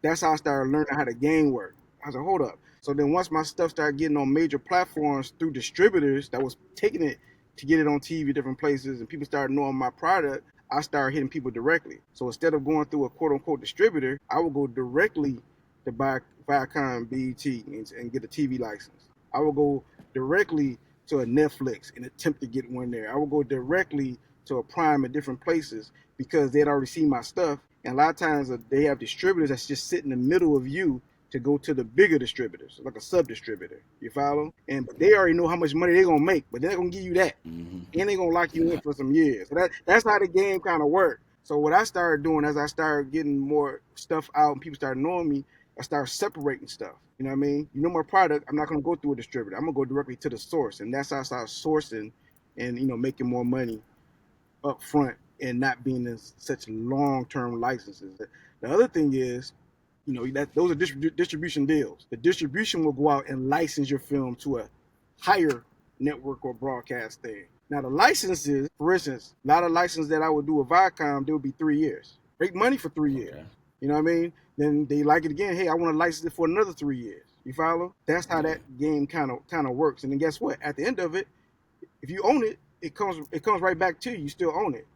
That's how I started learning how the game worked. I was like, hold up. So then once my stuff started getting on major platforms through distributors that was taking it to get it on TV, different places, and people started knowing my product, I started hitting people directly. So instead of going through a quote unquote distributor, I would go directly to buy Viacom BET and get a TV license. I would go directly to a Netflix and attempt to get one there. I would go directly to a Prime at different places because they'd already seen my stuff. And a lot of times they have distributors that's just sit in the middle of you to go to the bigger distributors, like a sub distributor. You follow? And but they already know how much money they're gonna make, but they're gonna give you that, Mm-hmm. and they're gonna lock you in Yeah. for some years. So that's how the game kind of worked. So what I started doing as I started getting more stuff out and people started knowing me, I started separating stuff. You know what I mean? You know my product, I'm not gonna go through a distributor. I'm gonna go directly to the source, and that's how I started sourcing and making more money up front and not being in such long-term licenses. The other thing is, that those are distribution deals. The distribution will go out and license your film to a higher network or broadcast thing. Now the licenses, for instance, a lot of licenses that I would do with Viacom, they would be 3 years. Make money for 3 years. Okay. You know what I mean? Then they like it again. Hey, I want to license it for another 3 years. You follow? That's how Yeah. that game kind of works. And then guess what? At the end of it, if you own it, it comes right back to you. You still own it.